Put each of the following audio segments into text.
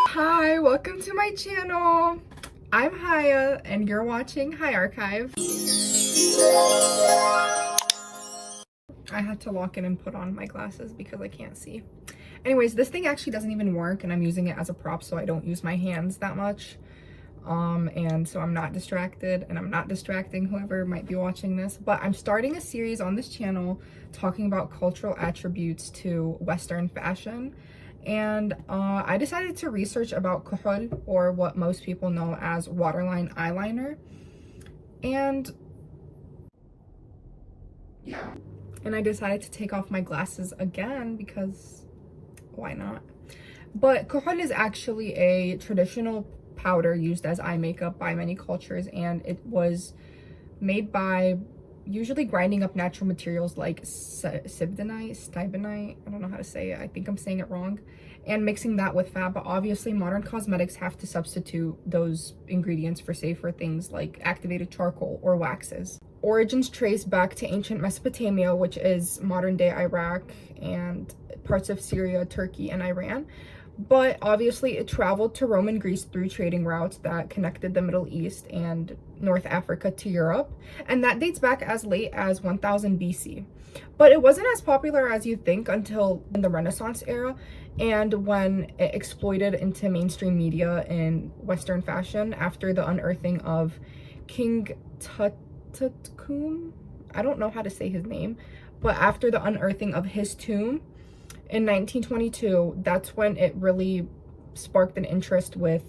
Hi, welcome to my channel. I'm Haya and you're watching Hi Archive. I had to lock in and put on my glasses because I can't see. Anyways, this thing actually doesn't even work and I'm using it as a prop so I don't use my hands that much. And so I'm not distracted and I'm not distracting whoever might be watching this, but I'm starting a series on this channel talking about cultural attributes to Western fashion. And I decided to research about khol, or what most people know as waterline eyeliner. And yeah, and I decided to take off my glasses again because why not? But khol is actually a traditional powder used as eye makeup by many cultures, and it was made by usually grinding up natural materials like stibnite, I don't know how to say it, I think I'm saying it wrong, and mixing that with fat. But obviously modern cosmetics have to substitute those ingredients for safer things like activated charcoal or waxes. Origins trace back to ancient Mesopotamia, which is modern day Iraq and parts of Syria, Turkey, and Iran. But obviously it traveled to Roman Greece through trading routes that connected the Middle East and North Africa to Europe, and that dates back as late as 1000 BC. But it wasn't as popular as you'd think until in the Renaissance era, and when it exploited into mainstream media in Western fashion after the unearthing of King Tutankhamun. I don't know how to say his name, but after the unearthing of his tomb in 1922, that's when it really sparked an interest with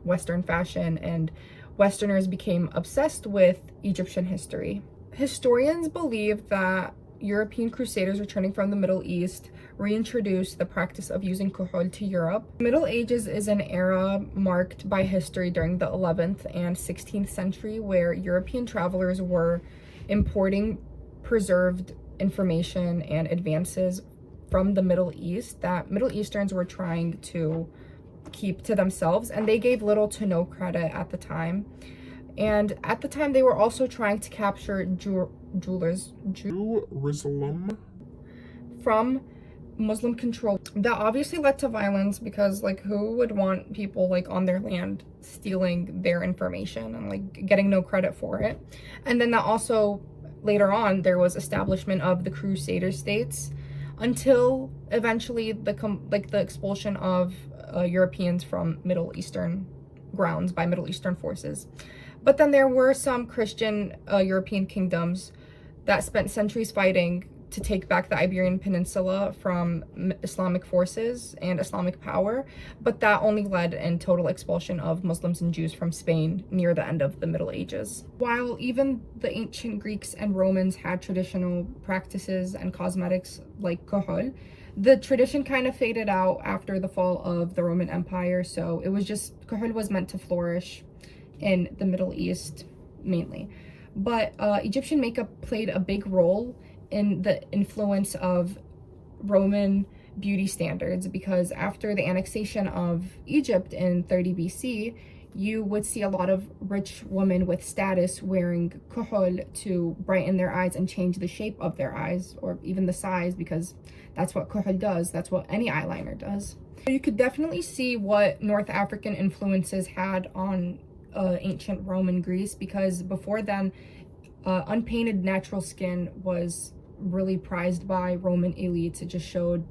Western fashion, and Westerners became obsessed with Egyptian history. Historians believe that European crusaders returning from the Middle East reintroduced the practice of using khol to Europe. The Middle Ages is an era marked by history during the 11th and 16th century, where European travelers were importing preserved information and advances from the Middle East that Middle Easterns were trying to keep to themselves, and they gave little to no credit at the time. And at the time they were also trying to capture Jerusalem from Muslim control. That obviously led to violence because, like, who would want people like on their land stealing their information and like getting no credit for it? And then that also later on there was establishment of the Crusader states, until eventually the expulsion of Europeans from Middle Eastern grounds by Middle Eastern forces. But then there were some Christian European kingdoms that spent centuries fighting to take back the Iberian Peninsula from Islamic forces and Islamic power, but that only led in total expulsion of Muslims and Jews from Spain near the end of the Middle Ages. While even the ancient Greeks and Romans had traditional practices and cosmetics like khol, the tradition kind of faded out after the fall of the Roman Empire, so it was just, khol was meant to flourish in the Middle East mainly. But Egyptian makeup played a big role in the influence of Roman beauty standards, because after the annexation of Egypt in 30 BC, you would see a lot of rich women with status wearing khol to brighten their eyes and change the shape of their eyes, or even the size, because that's what khol does. That's what any eyeliner does. You could definitely see what North African influences had on ancient Roman Greece, because before then, unpainted natural skin was really prized by Roman elites. It just showed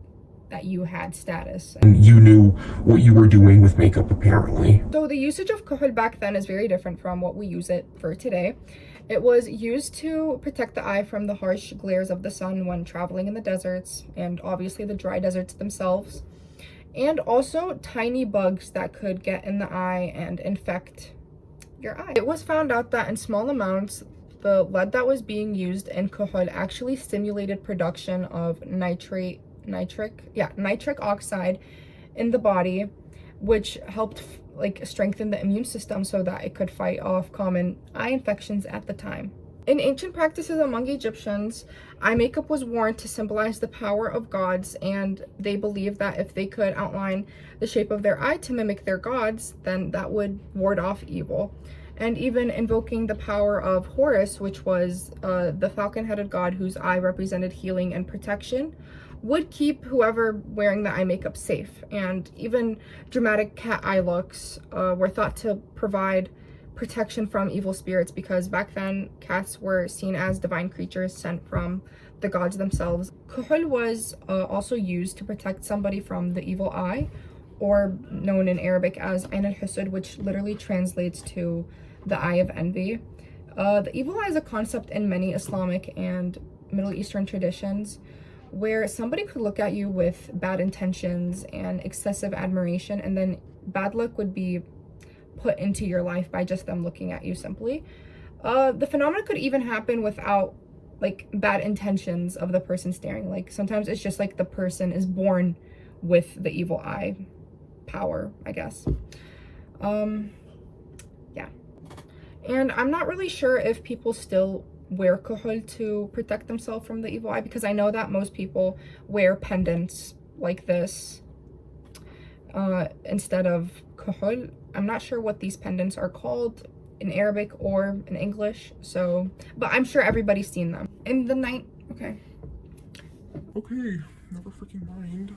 that you had status. And you knew what you were doing with makeup, apparently. So the usage of khol back then is very different from what we use it for today. It was used to protect the eye from the harsh glares of the sun when traveling in the deserts, and obviously the dry deserts themselves, and also tiny bugs that could get in the eye and infect your eye. It was found out that in small amounts, the lead that was being used in khol actually stimulated production of nitric oxide in the body, which helped like strengthen the immune system so that it could fight off common eye infections at the time. In ancient practices among Egyptians, eye makeup was worn to symbolize the power of gods, and they believed that if they could outline the shape of their eye to mimic their gods, then that would ward off evil. And even invoking the power of Horus, which was the falcon-headed god whose eye represented healing and protection, would keep whoever wearing the eye makeup safe. And even dramatic cat eye looks were thought to provide protection from evil spirits, because back then cats were seen as divine creatures sent from the gods themselves. Khol was also used to protect somebody from the evil eye, or known in Arabic as Ain al-Husud, which literally translates to the eye of envy. The evil eye is a concept in many Islamic and Middle Eastern traditions, where somebody could look at you with bad intentions and excessive admiration, and then bad luck would be put into your life by just them looking at you simply. The phenomenon could even happen without like bad intentions of the person staring. Like sometimes it's just like the person is born with the evil eye power, I guess. Yeah. And I'm not really sure if people still wear khol to protect themselves from the evil eye, because I know that most people wear pendants like this instead of khol. I'm not sure what these pendants are called in Arabic or in English, so, but I'm sure everybody's seen them. In the okay, never freaking mind.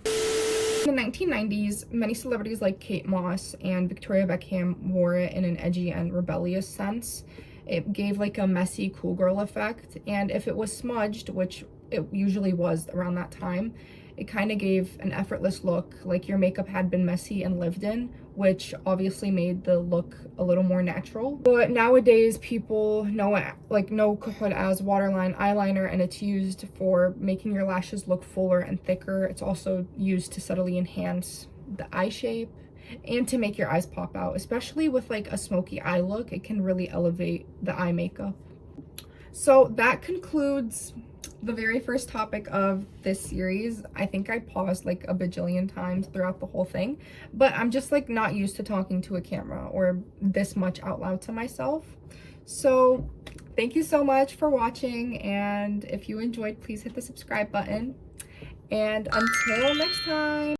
In the 1990s, many celebrities like Kate Moss and Victoria Beckham wore it in an edgy and rebellious sense. It gave like a messy cool girl effect, and if it was smudged, which it usually was around that time, it kind of gave an effortless look, like your makeup had been messy and lived in, which obviously made the look a little more natural. But nowadays people know khol as waterline eyeliner, and it's used for making your lashes look fuller and thicker. It's also used to subtly enhance the eye shape and to make your eyes pop out, especially with like a smoky eye look. It can really elevate the eye makeup. So that concludes the very first topic of this series. I think I paused like a bajillion times throughout the whole thing, but I'm just like not used to talking to a camera or this much out loud to myself. So thank you so much for watching, and if you enjoyed, please hit the subscribe button, and until next time.